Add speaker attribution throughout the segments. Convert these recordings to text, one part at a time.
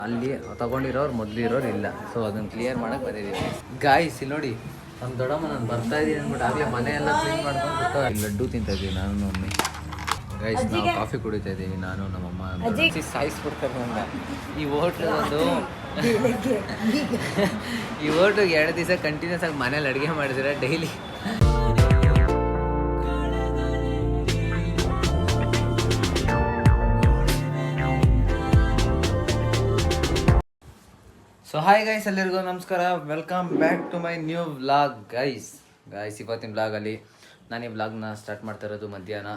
Speaker 1: ಅಲ್ಲಿ ತಗೊಂಡಿರೋರು ಮೊದಲಿರೋರು ಇಲ್ಲ. ಸೊ ಅದನ್ನು ಕ್ಲಿಯರ್ ಮಾಡಕ್ಕೆ ಬಂದಿದ್ದೀವಿ ಗಾಯ್ಸ್. ಇಲ್ಲಿ ನೋಡಿ, ನಮ್ಮ ದೊಡ್ಡಮ್ಮ ನಾನು ಬರ್ತಾ ಇದ್ದೀನಿ ಅಂದ್ಬಿಟ್ಟು ಆಗಲೇ ಮನೆ ಎಲ್ಲ ಕ್ಲೀನ್ ಮಾಡ್ಕೊಂಡು ಲಡ್ಡು ತಿಂತಾ ಇದ್ದೀವಿ ನಾನು ಮಮ್ಮಿ. ಗೈಸ್ ನಾವು ಕಾಫಿ ಕುಡಿತಾ ಇದ್ದೀವಿ ನಾನು ನಮ್ಮಮ್ಮ. ಸಾಯಿಸ್ಬಿಡ್ತಾರೆ ನಮ್ಗೆ ಈ ಹೋಟ್ಲದು. ಈ ಹೋಟ್ಲಿಗೆ 2 ದಿವಸ ಕಂಟಿನ್ಯೂಸ್ ಆಗಿ ಮನೇಲಿ ಅಡುಗೆ ಮಾಡಿದ್ರೆ ಡೈಲಿ. ಸೊ ಹಾಯ್ ಗೈಸ್, ಎಲ್ಲರಿಗೂ ನಮಸ್ಕಾರ. Welcome back to my new vlog guys. ಇವತ್ತಿನ ವ್ಲಾಗಲ್ಲಿ ನಾನು ಈ ವ್ಲಾಗ್ನ ಸ್ಟಾರ್ಟ್ ಮಾಡ್ತಾ ಇರೋದು ಮಧ್ಯಾಹ್ನ.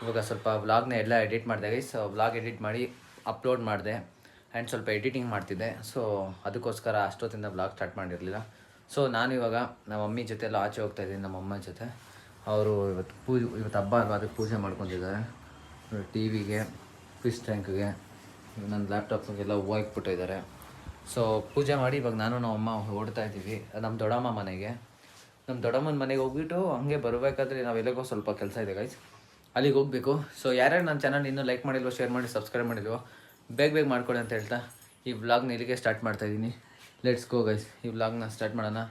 Speaker 1: ಇವಾಗ ಸ್ವಲ್ಪ ವ್ಲಾಗ್ನ ಎಲ್ಲ ಎಡಿಟ್ ಮಾಡಿದೆ ಗೈಸ್. ವ್ಲಾಗ್ ಎಡಿಟ್ ಮಾಡಿ ಅಪ್ಲೋಡ್ ಮಾಡಿದೆ ಆ್ಯಂಡ್ ಸ್ವಲ್ಪ ಎಡಿಟಿಂಗ್ ಮಾಡ್ತಿದ್ದೆ. ಸೊ ಅದಕ್ಕೋಸ್ಕರ ಅಷ್ಟೊತ್ತಿಂದ ವ್ಲಾಗ್ ಸ್ಟಾರ್ಟ್ ಮಾಡಿರಲಿಲ್ಲ. ಸೊ ನಾನು ಇವಾಗ ನಮ್ಮ ಮಮ್ಮಿ ಜೊತೆ ಎಲ್ಲ ಆಚೆ ಹೋಗ್ತಾ ಇದ್ದೀನಿ. ನಮ್ಮ ಅಮ್ಮ ಜೊತೆ ಅವರು ಇವತ್ತು ಹಬ್ಬ ಅಲ್ವಾ, ಅದಕ್ಕೆ ಪೂಜೆ ಮಾಡ್ಕೊತಿದ್ದಾರೆ. ಟಿ ವಿಗೆ, ಫಿಶ್ ಟ್ಯಾಂಕ್ಗೆ, ನನ್ನ ಲ್ಯಾಪ್ಟಾಪ್ಗೆಲ್ಲ ಹೂವು ಇಕ್ಬಿಟ್ಟಿದ್ದಾರೆ. ಸೊ ಪೂಜೆ ಮಾಡಿ ಇವಾಗ ನಾನು ನಮ್ಮಮ್ಮ ಓಡ್ತಾ ಇದ್ದೀವಿ ನಮ್ಮ ದೊಡ್ಡಮ್ಮ ಮನೆಗೆ. ನಮ್ಮ ದೊಡ್ಡಮ್ಮನ ಮನೆಗೆ ಹೋಗ್ಬಿಟ್ಟು ಹಂಗೆ ಬರಬೇಕಾದ್ರೆ ನಾವೆಲ್ಲಗೋ ಸ್ವಲ್ಪ ಕೆಲಸ ಇದೆ ಗೈಸ್, ಅಲ್ಲಿಗೆ ಹೋಗಬೇಕು. ಸೊ ಯಾರ್ಯಾರು ನನ್ನ ಚಾನಲ್ ಇನ್ನೂ ಲೈಕ್ ಮಾಡಿಲ್ವೋ, ಶೇರ್ ಮಾಡಿ, ಸಬ್ಸ್ಕ್ರೈಬ್ ಮಾಡಿಲ್ವೋ ಬೇಗ ಮಾಡ್ಕೊಡಿ ಅಂತ ಹೇಳ್ತಾ ಈ ವ್ಲಾಗ್ನ ಇಲ್ಲಿಗೆ ಸ್ಟಾರ್ಟ್ ಮಾಡ್ತಾಯಿದ್ದೀನಿ. ಲೆಟ್ಸ್ ಗೋ ಗೈಸ್, ಈ ವ್ಲಾಗ್ನ ಸ್ಟಾರ್ಟ್ ಮಾಡೋಣ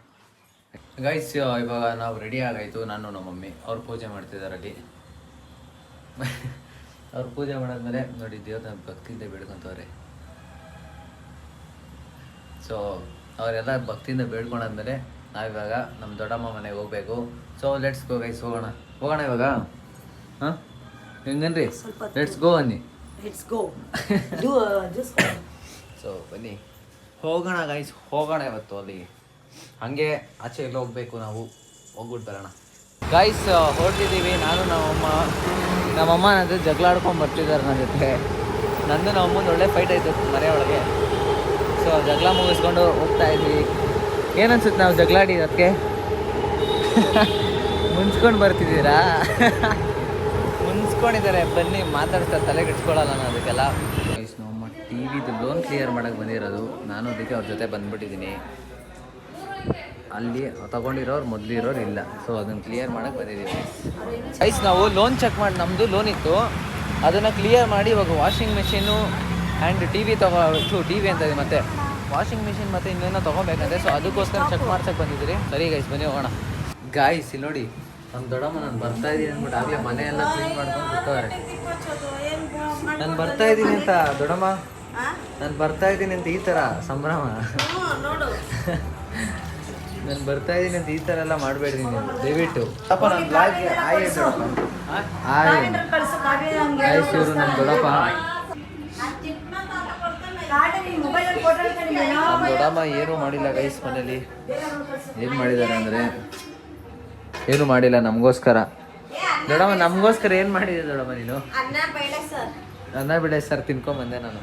Speaker 1: ಗೈಸ್. ಇವಾಗ ನಾವು ರೆಡಿ ಆಗಾಯಿತು, ನಾನು ನಮ್ಮ ಮಮ್ಮಿ. ಅವ್ರು ಪೂಜೆ ಮಾಡ್ತಿದ್ದಾರೆ ಅಲ್ಲಿ. ಅವ್ರು ಪೂಜೆ ಮಾಡಾದ್ಮೇಲೆ ನೋಡಿ ದೇವ್ರ ಭಕ್ತಿಯಿಂದ ಬೇಡ್ಕೊತವ್ರೆ. ಸೊ ಅವರೆಲ್ಲ ಭಕ್ತಿಯಿಂದ ಬೇಡ್ಕೊಂಡಾದ್ಮೇಲೆ ನಾವಿವಾಗ ನಮ್ಮ ದೊಡ್ಡಮ್ಮ ಮನೆಗೆ ಹೋಗಬೇಕು. ಸೊ ಲೆಟ್ಸ್ ಗೋ ಗೈಸ್, ಹೋಗೋಣ ಇವಾಗ. ಹಾಂ ಹೆಂಗನ್ರಿ, ಲೆಟ್ಸ್ ಗೋ ಅನ್ನಿ. ಸೊ ಬನ್ನಿ ಹೋಗೋಣ ಗೈಸ್, ಹೋಗೋಣ ಇವತ್ತು ಅಲ್ಲಿಗೆ. ಹಾಗೆ ಆಚೆ ಎಲ್ಲ ಹೋಗಬೇಕು, ನಾವು ಹೋಗ್ಬಿಟ್ಟು ಬರೋಣ ಗೈಸ್. ಹೊರಟಿದ್ದೀವಿ ನಾನು ನಮ್ಮಮ್ಮ ನನ್ನ ಜೊತೆ ಜಗಳ ಆಡ್ಕೊಂಡು ಬರ್ತಿದ್ದಾರೆ ನನ್ನ ಜೊತೆ. ನಂದು ನಮ್ಮಮ್ಮಂದು ಒಳ್ಳೆ ಫೈಟ್ ಆಯಿತು ಮನೆ ಒಳಗೆ. ಸೊ ಜಗಳ ಮುಗಿಸ್ಕೊಂಡು ಹೋಗ್ತಾ ಇದ್ವಿ. ಏನನ್ಸುತ್ತೆ ನಾವು ಜಗಳಾಡಿ ಅದಕ್ಕೆ ಮುನ್ಸ್ಕೊಂಡು ಬರ್ತಿದ್ದೀರಾ? ಮುನ್ಸ್ಕೊಂಡಿದ್ದಾರೆ, ಬನ್ನಿ ಮಾತಾಡ್ತಾರೆ, ತಲೆ ಕೆಡ್ಸ್ಕೊಳ್ಳಲ್ಲ ನಾನು ಅದಕ್ಕೆಲ್ಲ. ನಮ್ಮಮ್ಮ ಟಿ ವಿದು ಲೋನ್ ಕ್ಲಿಯರ್ ಮಾಡೋಕ್ಕೆ ಬಂದಿರೋದು, ನಾನು ಅದಕ್ಕೆ ಅವ್ರ ಜೊತೆ ಬಂದುಬಿಟ್ಟಿದ್ದೀನಿ. ಅಲ್ಲಿ ತಗೊಂಡಿರೋರು ಮೊದಲಿರೋರು ಇಲ್ಲ. ಸೊ ಅದನ್ನು ಕ್ಲಿಯರ್ ಮಾಡೋಕ್ಕೆ ಬಂದಿದ್ದೀವಿ ಗೈಸ್. ನಾವು ಲೋನ್ ಚೆಕ್ ಮಾಡಿ, ನಮ್ಮದು ಲೋನ್ ಇತ್ತು, ಅದನ್ನು ಕ್ಲಿಯರ್ ಮಾಡಿ ಇವಾಗ washing machine and T V T V ಅಂತ ಇದೆ, ಮತ್ತು ವಾಷಿಂಗ್ ಮಿಷಿನ್ ಮತ್ತು ಇನ್ನೇನೋ ತೊಗೋಬೇಕಂತೆ. ಸೊ ಅದಕ್ಕೋಸ್ಕರ ಚೆಕ್ ಮಾಡ್ಸಕ್ಕೆ ಬಂದಿದ್ದೀರಿ. ಸರಿ ಗೈಸ್ ಬನ್ನಿ ಹೋಗೋಣ. ಗಾಯ್ಸ್ ಇಲ್ಲಿ ನೋಡಿ, ನಮ್ಮ ದೊಡ್ಡಮ್ಮ ನಾನು ಬರ್ತಾ ಇದ್ದೀನಿ ಅಂದ್ಬಿಟ್ಟು ಆಗಲೇ ಮನೆ ಎಲ್ಲ ಕ್ಲೀನ್ ಮಾಡ್ಕೊಂಡು ಬಿಡ್ತಾರೆ. ನಾನು ಬರ್ತಾ ಇದ್ದೀನಿ ಅಂತ ದೊಡ್ಡಮ್ಮ, ನಾನು ಬರ್ತಾ ಇದ್ದೀನಿ ಅಂತ ಈ ಥರ ಸಂಭ್ರಮ. ನಾನು ಬರ್ತಾ ಇದ್ದೀನಿ ಅಂತ ಈ ಥರ ಎಲ್ಲ ಮಾಡಬೇಡ್ರಿ ನೀವು ದಯವಿಟ್ಟು. ಅಪ್ಪ ನನ್ನ ಬ್ಲಾಗ್ಗೆ ಆಯ್ ದೊಡ್ಡಪ್ಪ, ಆಯ್ ಗೈಸ್. ಇವರು ನಮ್ಮ ದೊಡ್ಡಪ್ಪ. ನಮ್ಮ ದೊಡ್ಡಮ್ಮ ಏನೂ ಮಾಡಿಲ್ಲ ಗೈಸ್ ಮನೇಲಿ. ಏನು ಮಾಡಿದ್ದಾರೆ ಅಂದರೆ ಏನು ಮಾಡಿಲ್ಲ ನಮಗೋಸ್ಕರ. ದೊಡ್ಡಮ್ಮ ನಮಗೋಸ್ಕರ ಏನು ಮಾಡಿದೆ ದೊಡ್ಡಮ್ಮ ನೀನು? ಅನ್ನ ಬೇಳೆ ಸರ್ ತಿನ್ಕೊಂಬಂದೆ ನಾನು.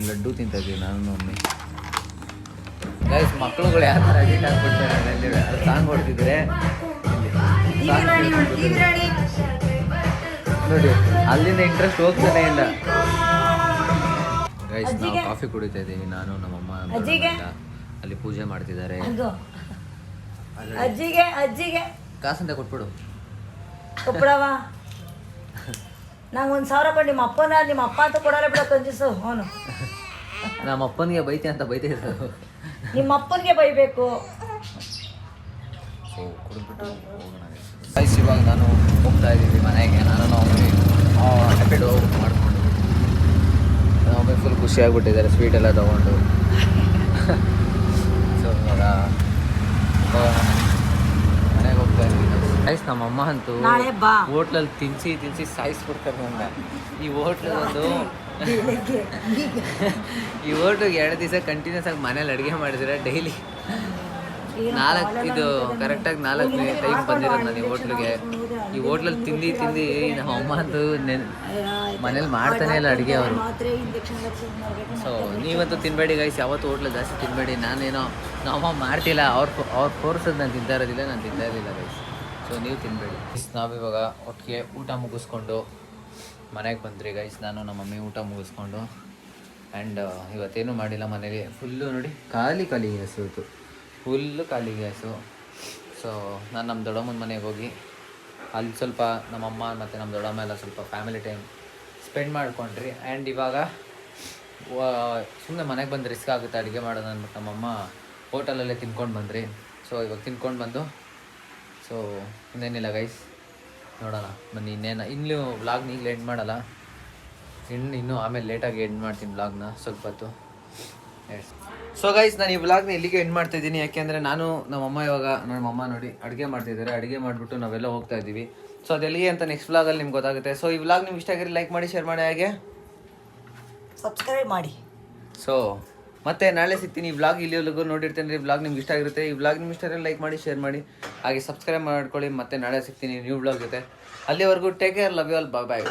Speaker 1: ಲಡ್ಡು ತಿಂತಾ ಇದ್ದೀವಿ ನಾನು ಮಮ್ಮಿ. ಗೈಸ್ ಮಕ್ಕಳುಗಳು ಯಾವ ಥರ ಅಡಿಟ್ ಆಗ್ಬಿಡ್ತಾರೆ, ಅದು ಸಾಂಗ್ ಹೊಡ್ತಿದ್ರೆ ನೋಡಿ, ಅಲ್ಲಿಂದ ಇಂಟ್ರೆಸ್ಟ್ ಹೋಗ್ತಾನೆ ಇಲ್ಲ ಗೈಸ್. ನಾವು ಕಾಫಿ ಕುಡಿತಾ ಇದ್ದೀವಿ ನಾನು ನಮ್ಮಮ್ಮ. ಅಲ್ಲಿ ಪೂಜೆ ಮಾಡ್ತಿದ್ದಾರೆ. ಕಾಸಂತ ಕೊಟ್ಬಿಡು.
Speaker 2: ನಂಗೆ 1,000 ಕೊಡಿ. ನಿಮ್ಮ ಅಪ್ಪ ಅಂತ ಕೊಡೋಲ್ಲ ಬಿಡ ಕಂಜಿಸು. ಅವನು
Speaker 1: ನಮ್ಮ ಅಪ್ಪನಿಗೆ ಬೈತೆ ಅಂತ ಬೈತಿದ್ರು.
Speaker 2: ನಿಮ್ಮ ಅಪ್ಪನಿಗೆ ಬೈಬೇಕು.
Speaker 1: ಸೊ ಕುಡಿದ್ಬಿಟ್ಟು ಹೋಗೋಣ ಗೈಸ್. ಇವಾಗ ನಾನು ಹೋಗ್ತಾ ಇದ್ದೀವಿ ಮನೆಗೆ. ನಾನು ಹ್ಯಾಪಿಡ್ ಹೋಗಿ ಮಾಡಿಕೊಂಡು ಒಮ್ಮೆ ಫುಲ್ ಖುಷಿಯಾಗ್ಬಿಟ್ಟಿದ್ದಾರೆ ಸ್ವೀಟ್ ಎಲ್ಲ ತೊಗೊಂಡು. ಸೊ ಇವಾಗ ಮನೆಗೆ ಹೋಗ್ತಾ ಇದ್ದೀವಿ ಗೈಸ್. ನಮ್ಮಮ್ಮ ಅಂತೂ ಹೋಟ್ಲಲ್ಲಿ ತಿನ್ಸಿ ಸಾಯಿಸ್ಬಿಡ್ತಾರೆ ನಮ್ಗೆ. ಈ ಹೋಟ್ಲದು ಈ ಹೋಟ್ಲಿಗೆ 2 ದಿವಸ ಕಂಟಿನ್ಯೂಸ್ ಆಗಿ ಮನೇಲಿ ಅಡುಗೆ ಮಾಡಿದ್ರೆ ಡೈಲಿ 4 ಕರೆಕ್ಟಾಗಿ 4 ಟೈಮ್ ಬಂದಿರೋದು ನಾನು ಈ ಹೋಟ್ಲಿಗೆ. ಈ ಹೋಟ್ಲಲ್ಲಿ ತಿಂದು ನಮ್ಮ ಅಮ್ಮ ಅಂತೂ ಮನೇಲಿ ಮಾಡ್ತಾನೆ ಇಲ್ಲ ಅಡುಗೆ ಅವರು. ಸೊ ನೀವಂತೂ ತಿನ್ನಬೇಡಿ ಗೈಸ್, ಯಾವತ್ತೂ ಹೋಟ್ಲು ಜಾಸ್ತಿ ತಿನ್ನಬೇಡಿ. ನಾನೇನೋ ನಮ್ಮಮ್ಮ ಮಾಡ್ತಿಲ್ಲ, ಅವ್ರು ಫೋರ್ಸೋದು ನಾನು ತಿಂತಾ ಇರೋದಿಲ್ಲ, ನಾನು ತಿಂತಾ ಇರಲಿಲ್ಲ ಗೈಸ್. ಸೊ ನೀವು ತಿನ್ನಬೇಡಿ. ನಾವಿವಾಗ ಒಟ್ಟಿಗೆ ಊಟ ಮುಗಿಸ್ಕೊಂಡು ಮನೆಗೆ ಬಂದ್ರಿ ಗೈಸ್. ನಾನು ನಮ್ಮ ಮಮ್ಮಿ ಊಟ ಮುಗಿಸ್ಕೊಂಡು ಆ್ಯಂಡ್ ಇವತ್ತೇನು ಮಾಡಿಲ್ಲ ಮನೇಲಿ. ಫುಲ್ಲು ನೋಡಿ ಖಾಲಿ ಗ್ಯಾಸು ಇತ್ತು, ಫುಲ್ಲು ಖಾಲಿ ಗ್ಯಾಸು. ಸೊ ನಾನು ನಮ್ಮ ದೊಡ್ಡಮ್ಮನ ಮನೆಗೆ ಹೋಗಿ ಅಲ್ಲಿ ಸ್ವಲ್ಪ ನಮ್ಮಮ್ಮ ಮತ್ತು ನಮ್ಮ ದೊಡ್ಡಮ್ಮ ಎಲ್ಲ ಸ್ವಲ್ಪ ಫ್ಯಾಮಿಲಿ ಟೈಮ್ ಸ್ಪೆಂಡ್ ಮಾಡ್ಕೊಂಡ್ರಿ. ಆ್ಯಂಡ್ ಇವಾಗ ಸುಮ್ಮನೆ ಮನೆಗೆ ಬಂದು ರಿಸ್ಕ್ ಆಗುತ್ತೆ ಅಡುಗೆ ಮಾಡೋದು ಅಂದ್ಬಿಟ್ಟು ನಮ್ಮಮ್ಮ ಹೋಟೆಲಲ್ಲೇ ತಿನ್ಕೊಂಡು ಬಂದ್ರಿ. ಸೊ ಇವಾಗ ತಿನ್ಕೊಂಡು ಬಂದು ಸೊ ಇನ್ನೇನಿಲ್ಲ ಗೈಸ್, ನೋಡೋಣ ಬನ್ನಿ ಇನ್ನೂ ವ್ಲಾಗ್ನ ಈಗಲೇ ಎಂಡ್ ಮಾಡಲ್ಲ, ಇನ್ನೂ ಆಮೇಲೆ ಲೇಟಾಗಿ ಎಂಡ್ ಮಾಡ್ತೀನಿ ವ್ಲಾಗ್ನ ಸ್ವಲ್ಪ ಹೊತ್ತು. ಸೊ ಗೈಸ್ ನಾನು ಈ ವ್ಲಾಗ್ನ ಇಲ್ಲಿಗೆ ಎಂಡ್ ಮಾಡ್ತಾಯಿದ್ದೀನಿ, ಯಾಕೆಂದರೆ ನಾನು ನಮ್ಮಮ್ಮ ಇವಾಗ ನಮ್ಮಮ್ಮ ನೋಡಿ ಅಡುಗೆ ಮಾಡ್ತಿದ್ದಾರೆ, ಅಡುಗೆ ಮಾಡಿಬಿಟ್ಟು ನಾವೆಲ್ಲ ಹೋಗ್ತಾ ಇದ್ದೀವಿ. ಸೊ ಅದೆಲ್ಲಿಗೆ ಅಂತ ನೆಕ್ಸ್ಟ್ ವ್ಲಾಗಲ್ಲಿ ನಿಮ್ಗೆ ಗೊತ್ತಾಗುತ್ತೆ. ಸೊ ಈ ವ್ಲಾಗ್ ನಿಮ್ಗೆ ಇಷ್ಟ ಆಗಿರಿ ಲೈಕ್ ಮಾಡಿ, ಶೇರ್ ಮಾಡಿ, ಹಾಗೆ
Speaker 2: ಸಬ್ಸ್ಕ್ರೈಬ್ ಮಾಡಿ.
Speaker 1: ಸೊ ಮತ್ತೆ ನಾಳೆ ಸಿಗ್ತೀನಿ. ಈ ವ್ಲಾಗ್ ಇಲ್ಲಿವರೆಗೂ ನೋಡಿರ್ತೇನೆ, ಈ ವ್ಲಾಗ್ ನಿಮ್ಗೆ ಇಷ್ಟ ಆಗಿರುತ್ತೆ. ಈ ವ್ಲಾಗ್ ನಿಮ್ಗೆ ಇಷ್ಟ ಆಗಿದ್ರೆ ಲೈಕ್ ಮಾಡಿ, ಶೇರ್ ಮಾಡಿ, ಹಾಗೆ ಸಬ್ಸ್ಕ್ರೈಬ್ ಮಾಡ್ಕೊಳ್ಳಿ. ಮತ್ತೆ ನಾಳೆ ಸಿಗ್ತೀನಿ ನ್ಯೂ ವ್ಲಾಗ್ ಜೊತೆ. ಅಲ್ಲಿವರೆಗೂ take care, love you all, bye bye.